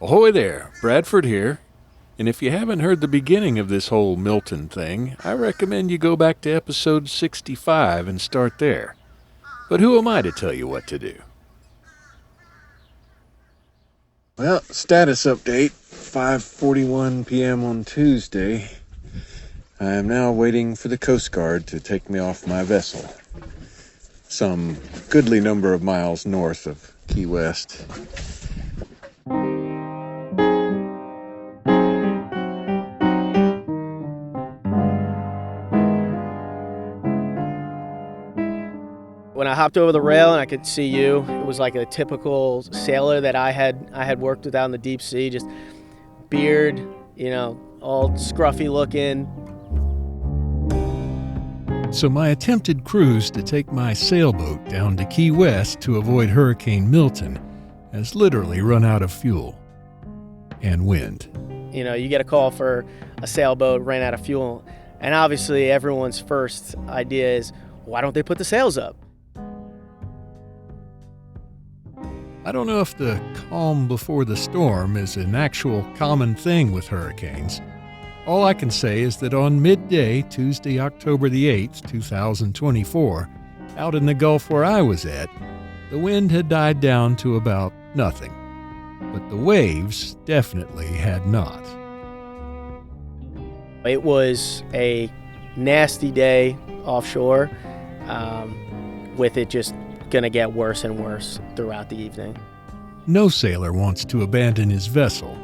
Ahoy there, Bradford here. And if you haven't heard the beginning of this whole Milton thing, I recommend you go back to episode 65 and start there. But who am I to tell you what to do? Well, status update, 5:41 p.m. on Tuesday. I am now waiting for the Coast Guard to take me off my vessel, some goodly number of miles north of Key West. When I hopped over the rail and I could see you, it was like a typical sailor that I had worked with out in the deep sea, just beard, all scruffy looking. So my attempted cruise to take my sailboat down to Key West to avoid Hurricane Milton has literally run out of fuel and wind. You get a call for a sailboat, ran out of fuel, and obviously everyone's first idea is, why don't they put the sails up? I don't know if the calm before the storm is an actual common thing with hurricanes. All I can say is that on midday, Tuesday, October the 8th, 2024, out in the Gulf where I was at, the wind had died down to about nothing. But the waves definitely had not. It was a nasty day offshore, with it just going to get worse and worse throughout the evening. No sailor wants to abandon his vessel,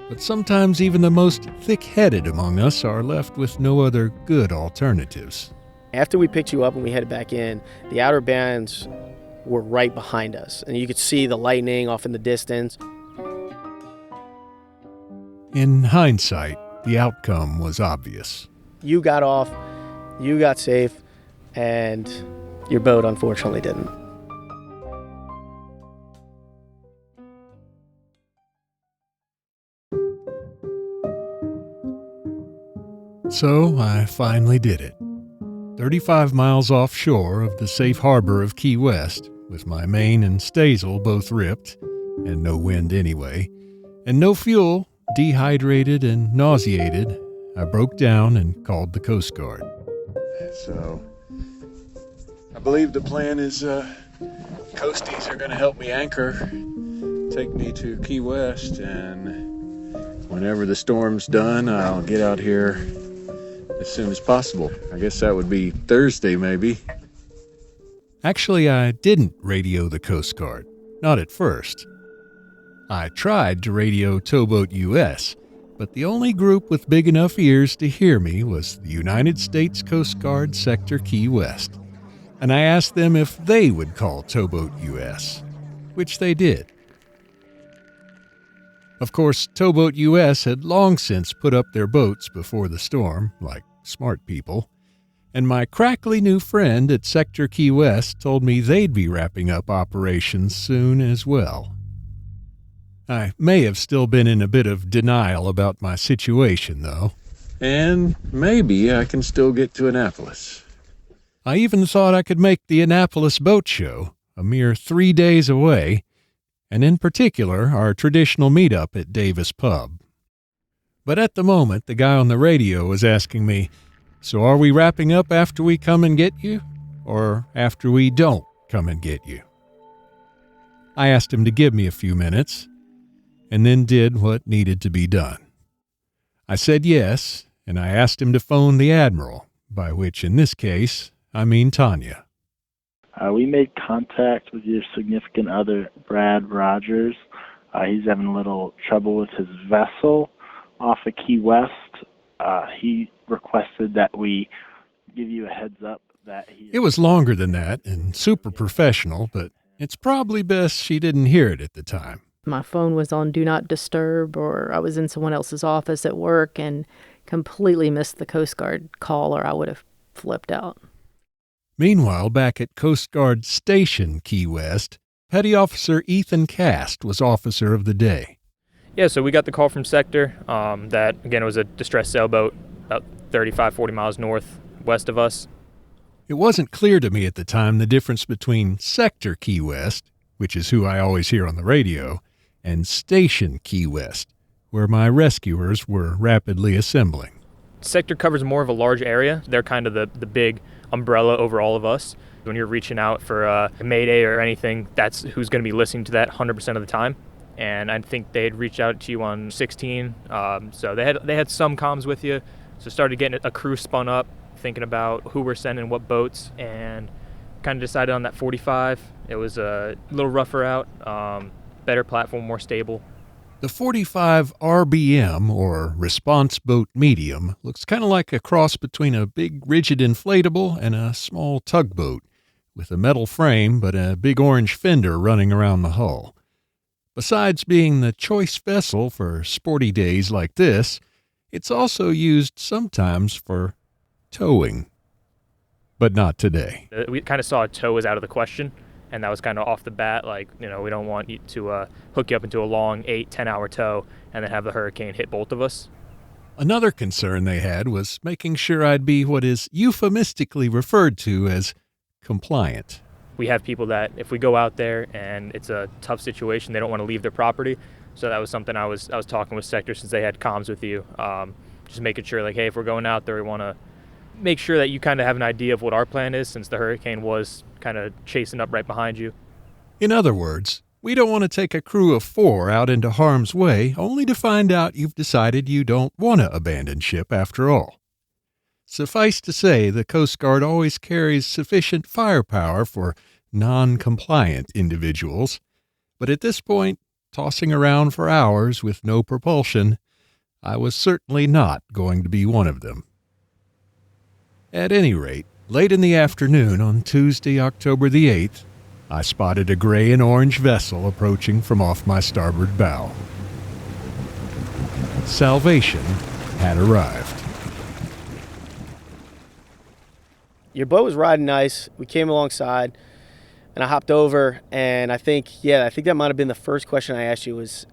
but sometimes even the most thick-headed among us are left with no other good alternatives. After we picked you up and we headed back in, the outer bands were right behind us, and you could see the lightning off in the distance. In hindsight, the outcome was obvious. You got off, you got safe, and your boat unfortunately didn't. So I finally did it. 35 miles offshore of the safe harbor of Key West, with my main and staysail both ripped, and no wind anyway, and no fuel, dehydrated and nauseated, I broke down and called the Coast Guard. So, I believe the plan is coasties are going to help me anchor, take me to Key West, and whenever the storm's done, I'll get out here as soon as possible. I guess that would be Thursday, maybe. Actually, I didn't radio the Coast Guard. Not at first. I tried to radio Towboat US, but the only group with big enough ears to hear me was the United States Coast Guard Sector Key West. And I asked them if they would call Towboat US, which they did. Of course, Towboat US had long since put up their boats before the storm, like smart people, and my crackly new friend at Sector Key West told me they'd be wrapping up operations soon as well. I may have still been in a bit of denial about my situation, though. And maybe I can still get to Annapolis. I even thought I could make the Annapolis Boat Show, a mere 3 days away, and in particular our traditional meetup at Davis Pub. But at the moment, the guy on the radio was asking me, so are we wrapping up after we come and get you, or after we don't come and get you? I asked him to give me a few minutes, and then did what needed to be done. I said yes, and I asked him to phone the Admiral, by which in this case, I mean Tanya. We made contact with your significant other, Brad Rogers. He's having a little trouble with his vessel off of Key West. He requested that we give you a heads up that he... It was longer than that and super professional, but it's probably best she didn't hear it at the time. My phone was on Do Not Disturb, or I was in someone else's office at work and completely missed the Coast Guard call, or I would have flipped out. Meanwhile, back at Coast Guard Station Key West, Petty Officer Kast was officer of the day. Yeah, so we got the call from Sector that, again, it was a distressed sailboat about 35, 40 miles northwest of us. It wasn't clear to me at the time the difference between Sector Key West, which is who I always hear on the radio, and Station Key West, where my rescuers were rapidly assembling. Sector covers more of a large area. They're kind of the big umbrella over all of us. When you're reaching out for a mayday or anything, that's who's going to be listening to that 100% of the time. And I think they had reached out to you on 16, so they had some comms with you. So started getting a crew spun up, thinking about who we're sending, what boats, and kind of decided on that 45. It was a little rougher out, better platform, more stable. The 45 RBM, or Response Boat Medium, looks kind of like a cross between a big rigid inflatable and a small tugboat, with a metal frame but a big orange fender running around the hull. Besides being the choice vessel for sporty days like this, it's also used sometimes for towing. But not today. We kind of saw a tow was out of the question, and that was kind of off the bat, like, we don't want you to hook you up into a long 8-10 hour tow and then have the hurricane hit both of us. Another concern they had was making sure I'd be what is euphemistically referred to as compliant. We have people that if we go out there and it's a tough situation, they don't want to leave their property. So that was something I was talking with Sector since they had comms with you, just making sure, like, hey, if we're going out there, we want to make sure that you kind of have an idea of what our plan is, since the hurricane was kind of chasing up right behind you. In other words, we don't want to take a crew of 4 out into harm's way only to find out you've decided you don't want to abandon ship after all. Suffice to say, the Coast Guard always carries sufficient firepower for non-compliant individuals, but at this point, tossing around for hours with no propulsion, I was certainly not going to be one of them. At any rate, late in the afternoon on Tuesday, October the 8th, I spotted a gray and orange vessel approaching from off my starboard bow. Salvation had arrived. Your boat was riding nice. We came alongside, and I hopped over, and I think that might have been the first question I asked you was,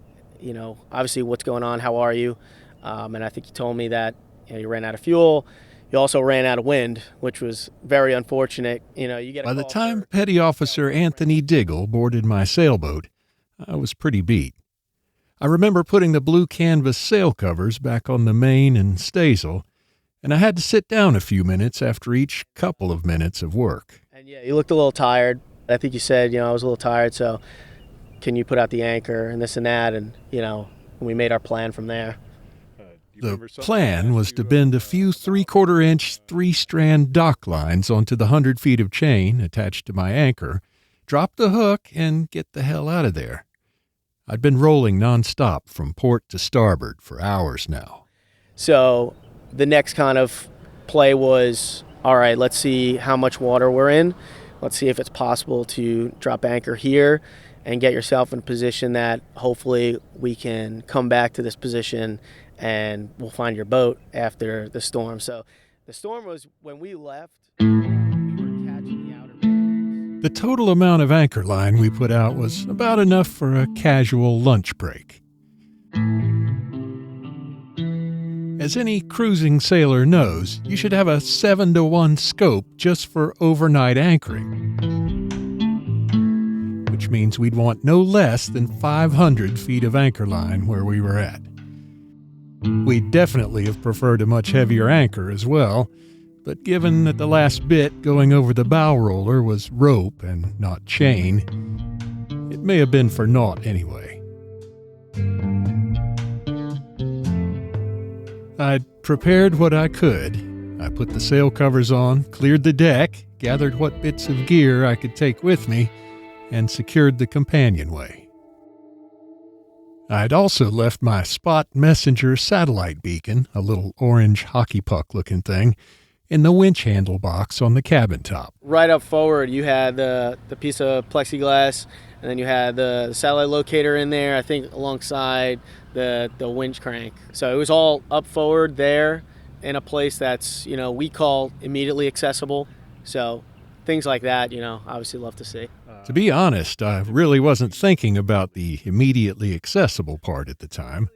obviously, what's going on? How are you? And I think you told me that you ran out of fuel. You also ran out of wind, which was very unfortunate. By the time Petty Officer Anthony Diggle boarded my sailboat, I was pretty beat. I remember putting the blue canvas sail covers back on the main and staysail, and I had to sit down a few minutes after each couple of minutes of work. And you looked a little tired. I think you said, I was a little tired, so can you put out the anchor and this and that? And, we made our plan from there. The plan was to bend a few 3/4-inch 3-strand dock lines onto the 100 feet of chain attached to my anchor, drop the hook, and get the hell out of there. I'd been rolling nonstop from port to starboard for hours now. So the next kind of play was, all right, let's see how much water we're in. Let's see if it's possible to drop anchor here and get yourself in a position that hopefully we can come back to this position and we'll find your boat after the storm. So the storm was when we left, we were catching the outer banks. The total amount of anchor line we put out was about enough for a casual lunch break. As any cruising sailor knows, you should have a 7-to-1 scope just for overnight anchoring, which means we'd want no less than 500 feet of anchor line where we were at. We'd definitely have preferred a much heavier anchor as well, but given that the last bit going over the bow roller was rope and not chain, it may have been for naught anyway. I'd prepared what I could. I put the sail covers on, cleared the deck, gathered what bits of gear I could take with me, and secured the companionway. I'd also left my Spot Messenger satellite beacon, a little orange hockey puck-looking thing, in the winch handle box on the cabin top. Right up forward, you had the piece of plexiglass, and then you had the satellite locator in there, I think alongside the winch crank. So it was all up forward there in a place that's, we call immediately accessible. So things like that, obviously love to see. To be honest, I really wasn't thinking about the immediately accessible part at the time.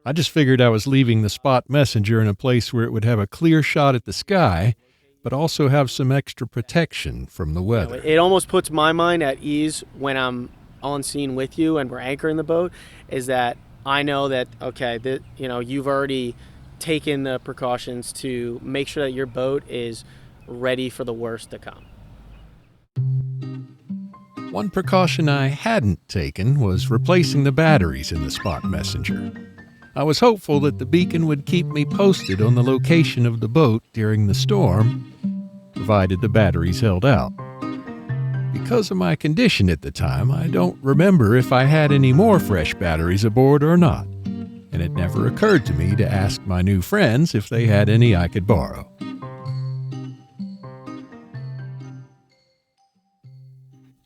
I just figured I was leaving the Spot Messenger in a place where it would have a clear shot at the sky, but also have some extra protection from the weather. It almost puts my mind at ease when I'm on scene with you and we're anchoring the boat is that I know that, okay, that, you know, you've already taken the precautions to make sure that your boat is ready for the worst to come. One precaution I hadn't taken was replacing the batteries in the Spot Messenger. I was hopeful that the beacon would keep me posted on the location of the boat during the storm, provided the batteries held out. Because of my condition at the time, I don't remember if I had any more fresh batteries aboard or not, and it never occurred to me to ask my new friends if they had any I could borrow.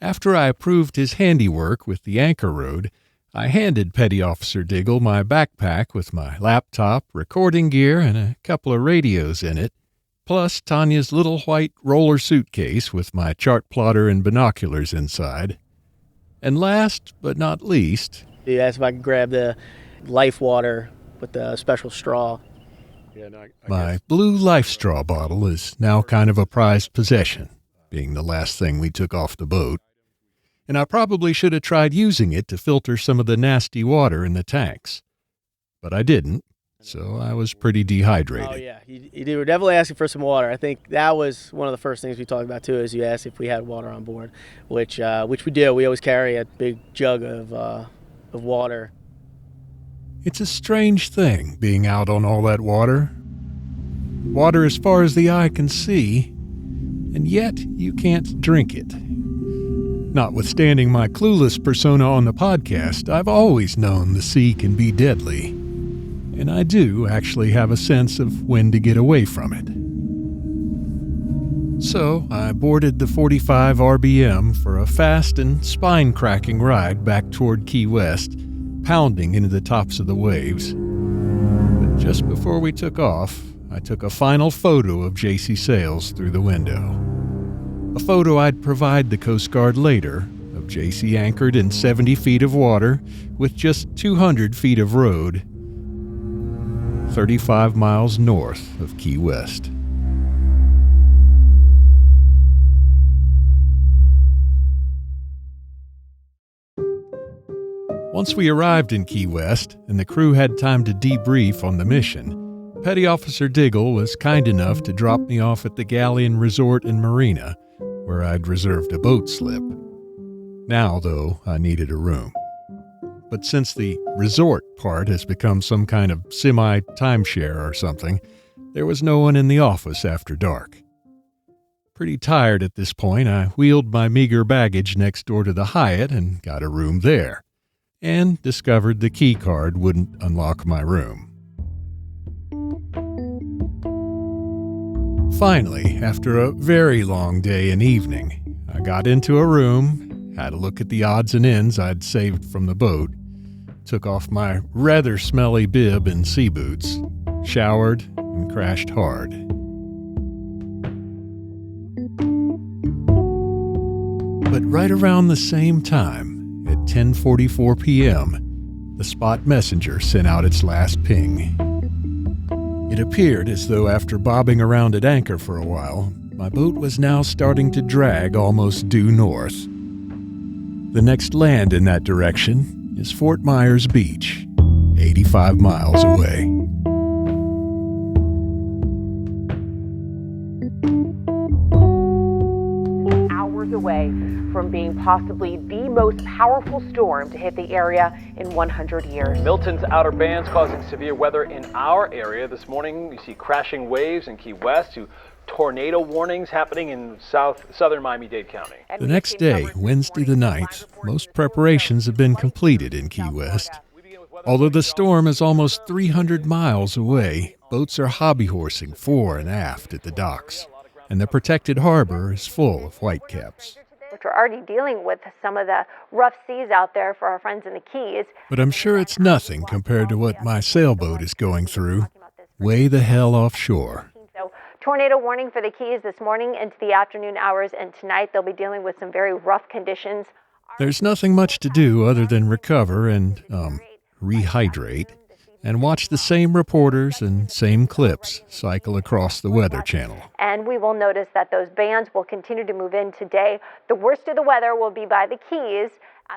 After I approved his handiwork with the anchor rod, I handed Petty Officer Diggle my backpack with my laptop, recording gear, and a couple of radios in it, plus Tanya's little white roller suitcase with my chart plotter and binoculars inside. And last but not least, You asked if I could grab the life water with the special straw. my blue life straw bottle is now kind of a prized possession, being the last thing we took off the boat. And I probably should have tried using it to filter some of the nasty water in the tanks. But I didn't, so I was pretty dehydrated. Oh, yeah. You were definitely asking for some water. I think that was one of the first things we talked about, too, is you asked if we had water on board, which we do. We always carry a big jug of water. It's a strange thing being out on all that water. Water as far as the eye can see, and yet you can't drink it. Notwithstanding my clueless persona on the podcast, I've always known the sea can be deadly, and I do actually have a sense of when to get away from it. So I boarded the 45 RBM for a fast and spine-cracking ride back toward Key West, pounding into the tops of the waves. But just before we took off, I took a final photo of Jacie sails through the window. A photo I'd provide the Coast Guard later of Jacie anchored in 70 feet of water with just 200 feet of road, 35 miles north of Key West. Once we arrived in Key West and the crew had time to debrief on the mission, Petty Officer Diggle was kind enough to drop me off at the Galleon Resort and Marina, where I'd reserved a boat slip. Now, though, I needed a room. But since the resort part has become some kind of semi-timeshare or something, there was no one in the office after dark. Pretty tired at this point, I wheeled my meager baggage next door to the Hyatt and got a room there, and discovered the key card wouldn't unlock my room. Finally, after a very long day and evening, I got into a room, had a look at the odds and ends I'd saved from the boat, took off my rather smelly bib and sea boots, showered, and crashed hard. But right around the same time, at 10:44 p.m., the Spot Messenger sent out its last ping. It appeared as though after bobbing around at anchor for a while, my boat was now starting to drag almost due north. The next land in that direction is Fort Myers Beach, 85 miles away. Hours away from being possibly the most powerful storm to hit the area in 100 years. Milton's outer bands causing severe weather in our area. This morning, you see crashing waves in Key West to tornado warnings happening in southern Miami-Dade County. The next day, Wednesday the 9th, most preparations have been completed in Key West. Although the storm is almost 300 miles away, boats are hobby horsing fore and aft at the docks, and the protected harbor is full of whitecaps. Which are already dealing with some of the rough seas out there for our friends in the Keys. But I'm sure it's nothing compared to what my sailboat is going through, way the hell offshore. So, tornado warning for the Keys this morning into the afternoon hours, and tonight they'll be dealing with some very rough conditions. There's nothing much to do other than recover and, rehydrate, and watch the same reporters and same clips cycle across the Weather Channel. And we will notice that those bands will continue to move in today. The worst of the weather will be by the Keys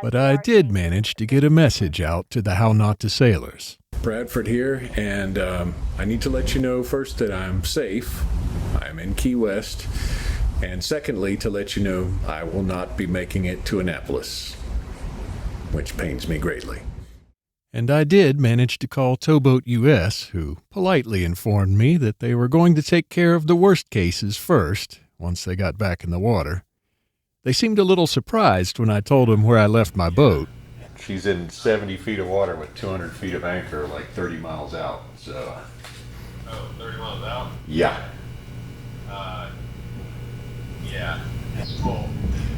But I did manage to get a message out to the How Not to sailors. Bradford here, and I need to let you know first that I'm safe. I'm in Key West. And secondly, to let you know I will not be making it to Annapolis, which pains me greatly. And I did manage to call Towboat US, who politely informed me that they were going to take care of the worst cases first, once they got back in the water. They seemed a little surprised when I told them where I left my boat. She's in 70 feet of water with 200 feet of anchor, like 30 miles out, so... Oh, 30 miles out? Yeah. Yeah. It's cool.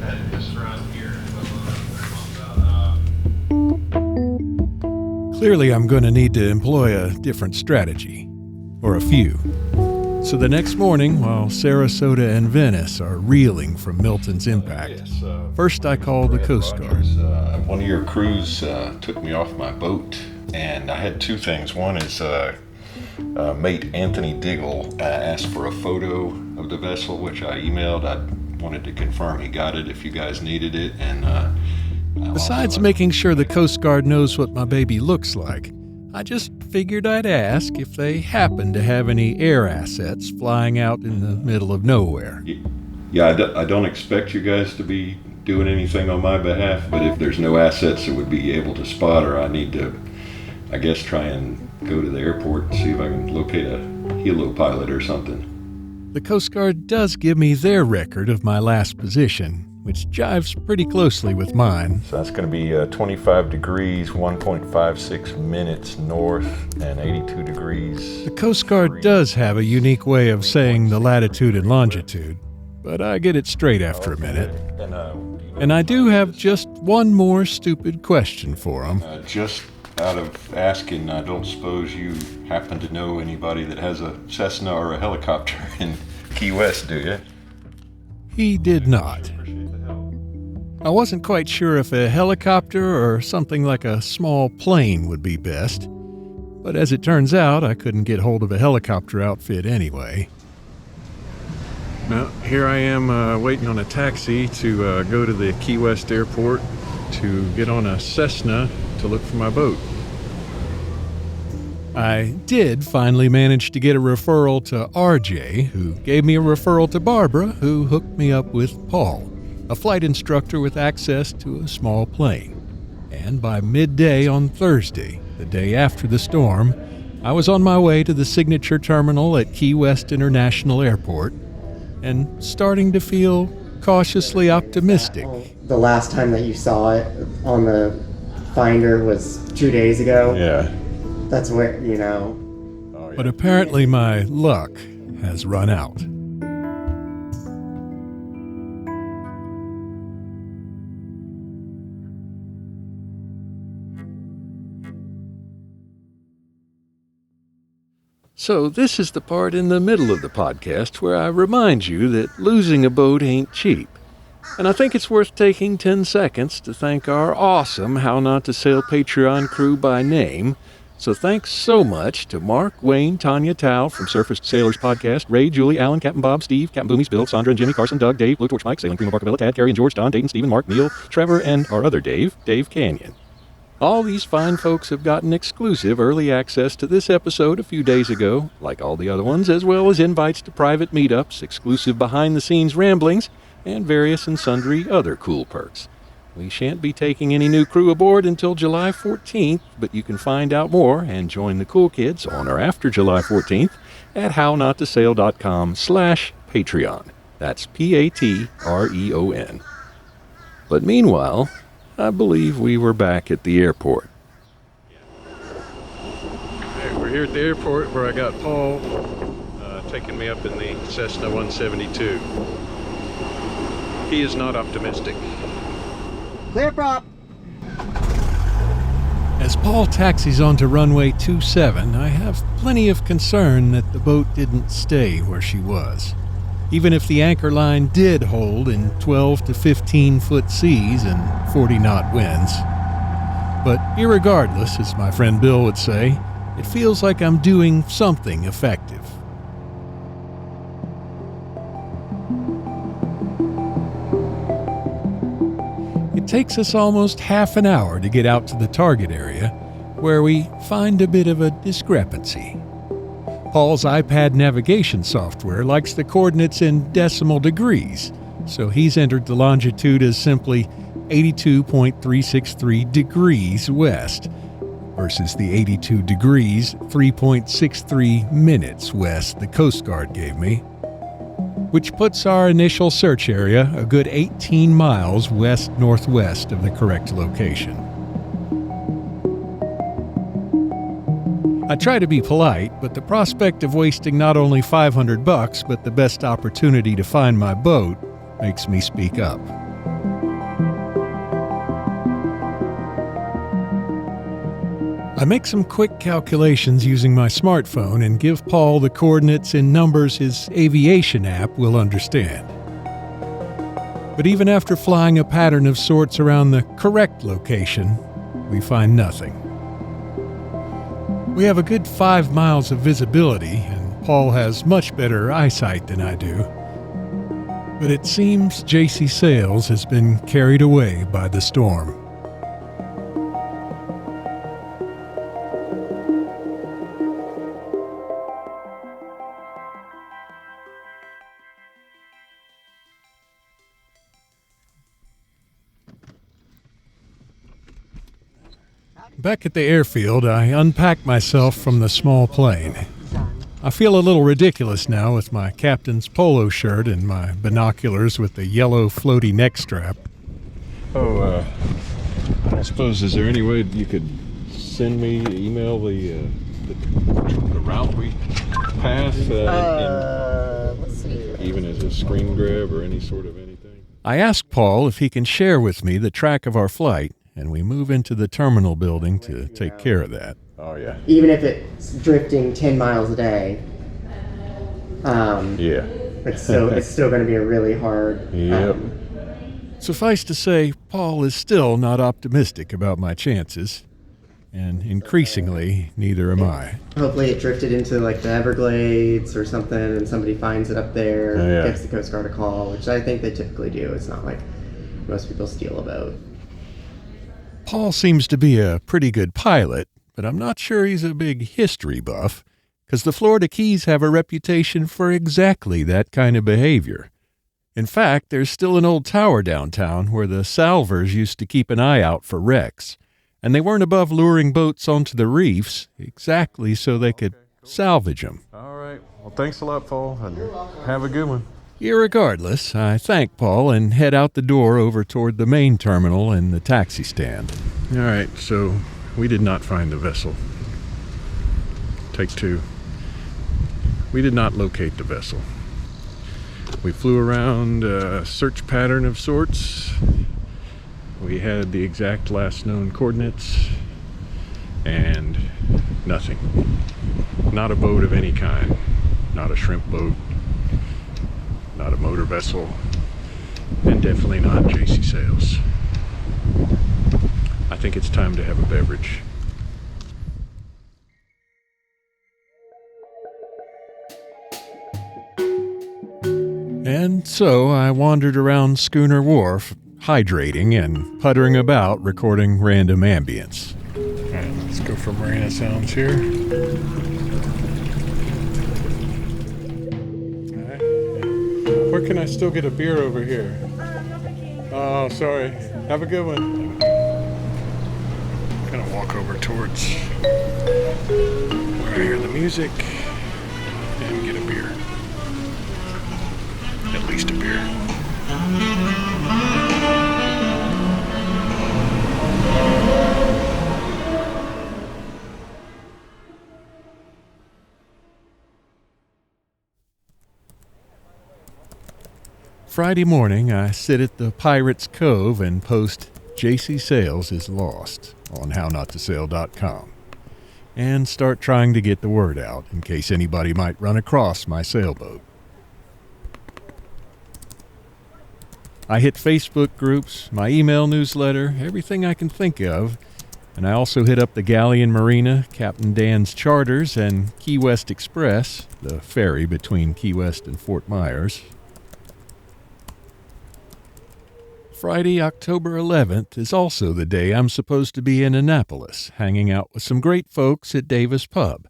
That is around here. 30 miles out. Clearly, I'm going to need to employ a different strategy. Or a few. So the next morning, while Sarasota and Venice are reeling from Milton's impact, first I called the Coast Guard. One of your crews took me off my boat, and I had two things. One is mate Anthony Diggle asked for a photo of the vessel, which I emailed. I wanted to confirm he got it if you guys needed it. And besides making sure the Coast Guard knows what my baby looks like, I just figured I'd ask if they happen to have any air assets flying out in the middle of nowhere. Yeah, I don't expect you guys to be doing anything on my behalf, but if there's no assets that would be able to spot her, I need to, I guess, try and go to the airport and see if I can locate a helo pilot or something. The Coast Guard does give me their record of my last position, which jives pretty closely with mine. So that's going to be 25 degrees, 1.56 minutes north, and 82 degrees. The Coast Guard does have a unique way of saying the latitude and longitude, but I get it straight after a minute. And I do have just one more stupid question for them. Just out of asking, I don't suppose you happen to know anybody that has a Cessna or a helicopter in Key West, do you? He did not. I wasn't quite sure if a helicopter or something like a small plane would be best, but as it turns out, I couldn't get hold of a helicopter outfit anyway. Now, here I am waiting on a taxi to go to the Key West airport to get on a Cessna to look for my boat. I did finally manage to get a referral to RJ, who gave me a referral to Barbara, who hooked me up with Paul, a flight instructor with access to a small plane. And by midday on Thursday, the day after the storm, I was on my way to the signature terminal at Key West International Airport and starting to feel cautiously optimistic. The last time that you saw it on the finder was 2 days ago. Yeah. That's where, you know. But apparently my luck has run out. So this is the part in the middle of the podcast where I remind you that losing a boat ain't cheap. And I think it's worth taking 10 seconds to thank our awesome How Not to Sail Patreon crew by name. So thanks so much to Mark, Wayne, Tanya, Tal from Surface Sailors Podcast, Ray, Julie, Alan, Captain Bob, Steve, Captain Boomies, Bill, Sandra and Jimmy, Carson, Doug, Dave, Blue Torch Mike, Sailing Primo Barcabella, Tad, Carrie and George, Don, Dayton, Stephen, Mark, Neil, Trevor, and our other Dave, Dave Canyon. All these fine folks have gotten exclusive early access to this episode a few days ago, like all the other ones, as well as invites to private meetups, exclusive behind-the-scenes ramblings, and various and sundry other cool perks. We shan't be taking any new crew aboard until July 14th, but you can find out more and join the cool kids on or after July 14th at hownottosail.com/Patreon. That's Patreon. But meanwhile, I believe we were back at the airport. Hey, we're here at the airport where I got Paul taking me up in the Cessna 172. He is not optimistic. Clear prop! As Paul taxis onto runway 27, I have plenty of concern that the boat didn't stay where she was. Even if the anchor line did hold in 12 to 15 foot seas and 40 knot winds. But irregardless, as my friend Bill would say, it feels like I'm doing something effective. It takes us almost half an hour to get out to the target area, where we find a bit of a discrepancy. Paul's iPad navigation software likes the coordinates in decimal degrees, so he's entered the longitude as simply 82.363 degrees west, versus the 82 degrees 3.63 minutes west the Coast Guard gave me, which puts our initial search area a good 18 miles west-northwest of the correct location. I try to be polite, but the prospect of wasting not only $500 but the best opportunity to find my boat makes me speak up. I make some quick calculations using my smartphone and give Paul the coordinates in numbers his aviation app will understand. But even after flying a pattern of sorts around the correct location, we find nothing. We have a good 5 miles of visibility, and Paul has much better eyesight than I do. But it seems Jacie Sales has been carried away by the storm. Back at the airfield, I unpack myself from the small plane. I feel a little ridiculous now with my captain's polo shirt and my binoculars with the yellow floaty neck strap. Oh, I suppose, is there any way you could send me, email the route we passed? Let's see here. Even as a screen grab or any sort of anything? I ask Paul if he can share with me the track of our flight, and we move into the terminal building to take care of that. Oh, yeah. Even if it's drifting 10 miles a day, yeah. it's still going to be a really hard. Yep. Suffice to say, Paul is still not optimistic about my chances, and increasingly, neither am I. Hopefully it drifted into like the Everglades or something, and somebody finds it up there, gives the Coast Guard a call, which I think they typically do. It's not like most people steal a boat. Paul seems to be a pretty good pilot, but I'm not sure he's a big history buff, because the Florida Keys have a reputation for exactly that kind of behavior. In fact, there's still an old tower downtown where the salvors used to keep an eye out for wrecks, and they weren't above luring boats onto the reefs exactly so they could salvage them. All right. Well, thanks a lot, Paul, and have a good one. Irregardless, I thank Paul and head out the door over toward the main terminal and the taxi stand. All right, so we did not find the vessel. Take two. We did not locate the vessel. We flew around a search pattern of sorts. We had the exact last known coordinates, and nothing. Not a boat of any kind. Not a shrimp boat. Not a motor vessel, and definitely not Jacie Sales. I think it's time to have a beverage. And so I wandered around Schooner Wharf, hydrating and puttering about, recording random ambience. All right, let's go for Marina Sounds here. Where can I still get a beer over here? Oh, sorry. Have a good one. I'm gonna walk over towards where I hear the music and get a beer. At least a beer. Friday morning, I sit at the Pirates Cove and post Jacie Sales is lost on hownottosail.com and start trying to get the word out in case anybody might run across my sailboat. I hit Facebook groups, my email newsletter, everything I can think of, and I also hit up the Galleon Marina, Captain Dan's Charters, and Key West Express, the ferry between Key West and Fort Myers. Friday, October 11th is also the day I'm supposed to be in Annapolis, hanging out with some great folks at Davis Pub.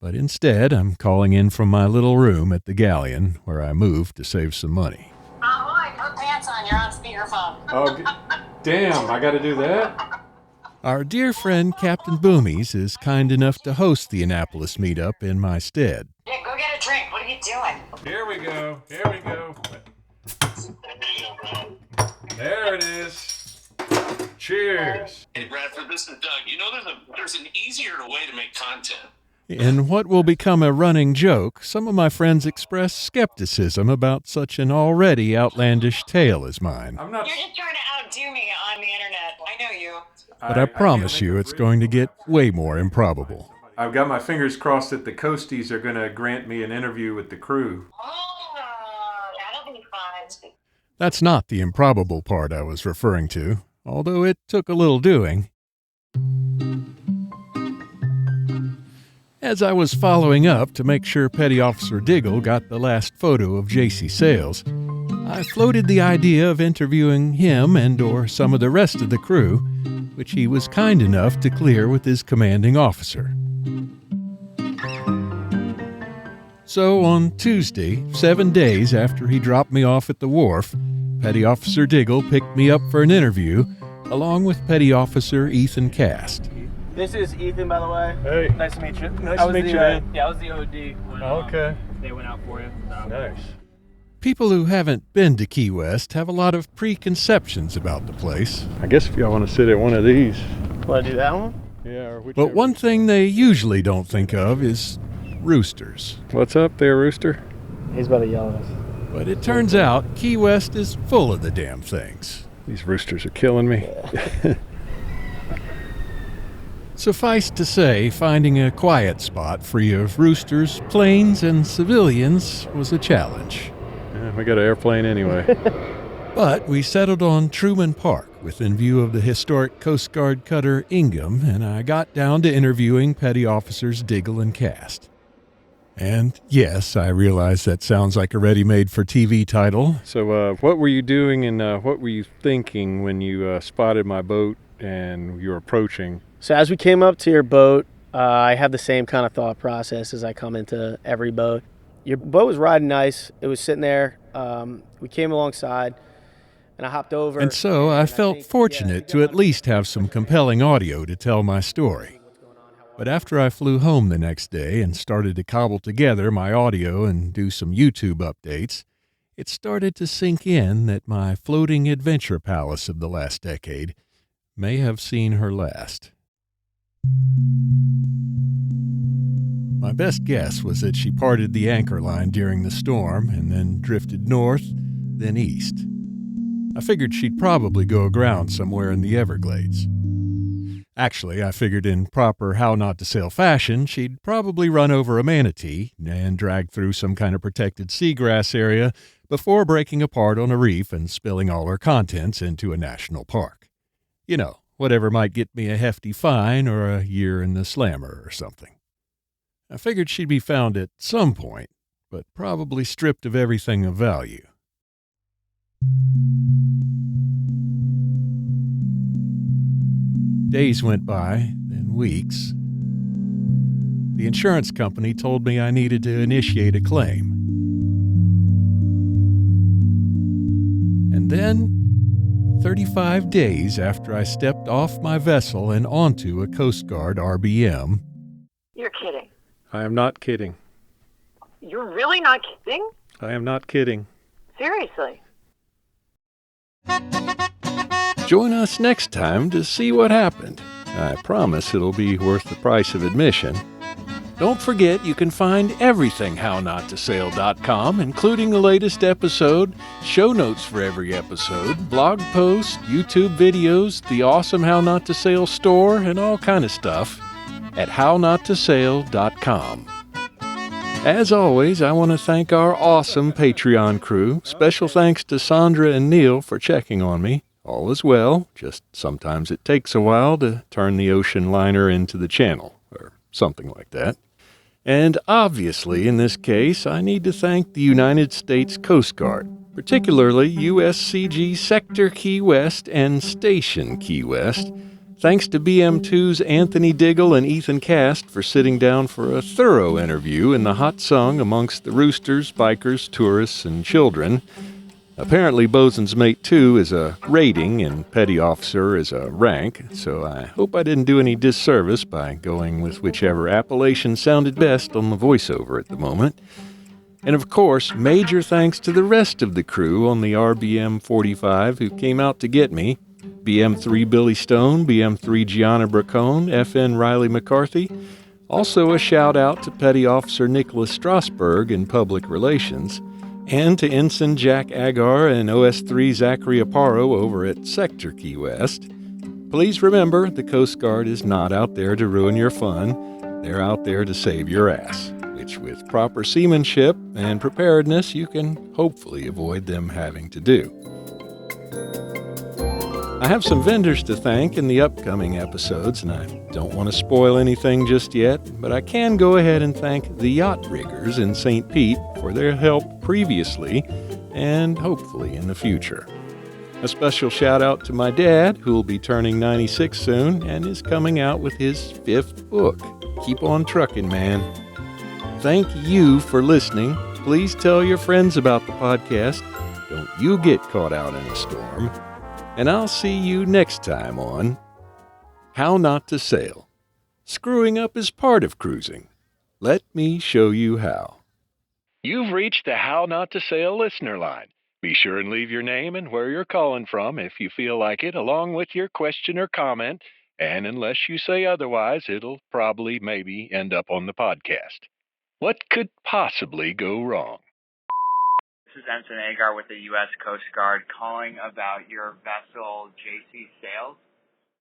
But instead, I'm calling in from my little room at the Galleon, where I moved to save some money. Boy, put pants on, you're on speakerphone. Oh, damn, I gotta do that? Our dear friend Captain Boomies is kind enough to host the Annapolis meetup in my stead. Yeah, go get a drink. What are you doing? Here we go. There it is. Cheers. Hey, Bradford, this is Doug. You know there's an easier way to make content. In what will become a running joke, some of my friends express skepticism about such an already outlandish tale as mine. You're just trying to outdo me on the internet. I know you. But I promise you it's going to get way more improbable. I've got my fingers crossed that the Coasties are going to grant me an interview with the crew. Oh, that'll be fun. That's not the improbable part I was referring to, although it took a little doing. As I was following up to make sure Petty Officer Diggle got the last photo of Jacie Sales, I floated the idea of interviewing him and/or some of the rest of the crew, which he was kind enough to clear with his commanding officer. So on Tuesday, 7 days after he dropped me off at the wharf, Petty Officer Diggle picked me up for an interview, along with Petty Officer Ethan Kast. This is Ethan, by the way. Hey. Nice to meet you. Nice to meet you, man. Yeah, I was the OD when Okay. they went out for you. So. Nice. People who haven't been to Key West have a lot of preconceptions about the place. I guess if y'all want to sit at one of these. Want to do that one? Yeah, or whichever. But one thing they usually don't think of is roosters. What's up there, Rooster? He's about to yell at us. But it turns out Key West is full of the damn things. These roosters are killing me. Suffice to say, finding a quiet spot free of roosters, planes, and civilians was a challenge. Yeah, we got an airplane anyway. But we settled on Truman Park within view of the historic Coast Guard cutter Ingham, and I got down to interviewing Petty Officers Diggle and Kast. And yes, I realize that sounds like a ready-made-for-TV title. So what were you doing and what were you thinking when you spotted my boat and you were approaching? So as we came up to your boat, I had the same kind of thought process as I come into every boat. Your boat was riding nice. It was sitting there. We came alongside, and I hopped over. And so I felt fortunate to at least have some compelling audio to tell my story. But after I flew home the next day and started to cobble together my audio and do some YouTube updates, it started to sink in that my floating adventure palace of the last decade may have seen her last. My best guess was that she parted the anchor line during the storm and then drifted north, then east. I figured she'd probably go aground somewhere in the Everglades. Actually, I figured in proper how not to sail fashion, she'd probably run over a manatee and drag through some kind of protected seagrass area before breaking apart on a reef and spilling all her contents into a national park. You know, whatever might get me a hefty fine or a year in the slammer or something. I figured she'd be found at some point, but probably stripped of everything of value. Days went by, then weeks. The insurance company told me I needed to initiate a claim. And then, 35 days after I stepped off my vessel and onto a Coast Guard RBM... You're kidding. I am not kidding. You're really not kidding? I am not kidding. Seriously. Join us next time to see what happened. I promise it'll be worth the price of admission. Don't forget you can find everything HowNotToSail.com, including the latest episode, show notes for every episode, blog posts, YouTube videos, the awesome How Not to Sail store, and all kind of stuff at HowNotToSail.com. As always, I want to thank our awesome Patreon crew. Special thanks to Sandra and Neil for checking on me. All is well, just sometimes it takes a while to turn the ocean liner into the channel, or something like that. And obviously, in this case, I need to thank the United States Coast Guard, particularly USCG Sector Key West and Station Key West. Thanks to BM2's Anthony Diggle and Ethan Kast for sitting down for a thorough interview in the hot sun amongst the roosters, bikers, tourists, and children. Apparently, Bosun's Mate 2 is a rating and Petty Officer is a rank, so I hope I didn't do any disservice by going with whichever appellation sounded best on the voiceover at the moment. And of course, major thanks to the rest of the crew on the RBM 45 who came out to get me. BM3 Billy Stone, BM3 Gianna Bracone, FN Reilly McCarthy. Also a shout out to Petty Officer Nicholas Strasburg in Public Relations, and to Ensign Jack Agar and OS3 Zachary Aparo over at Sector Key West. Please remember, the Coast Guard is not out there to ruin your fun. They're out there to save your ass, which with proper seamanship and preparedness, you can hopefully avoid them having to do. I have some vendors to thank in the upcoming episodes, and I don't want to spoil anything just yet, but I can go ahead and thank the Yacht Riggers in St. Pete for their help previously and hopefully in the future. A special shout out to my dad, who will be turning 96 soon and is coming out with his 5th book. Keep on trucking, man. Thank you for listening. Please tell your friends about the podcast. Don't you get caught out in a storm. And I'll see you next time on How Not to Sail. Screwing up is part of cruising. Let me show you how. You've reached the How Not to Sail listener line. Be sure and leave your name and where you're calling from if you feel like it, along with your question or comment. And unless you say otherwise, it'll probably maybe end up on the podcast. What could possibly go wrong? This is Ensign Agar with the U.S. Coast Guard calling about your vessel Jacie sails.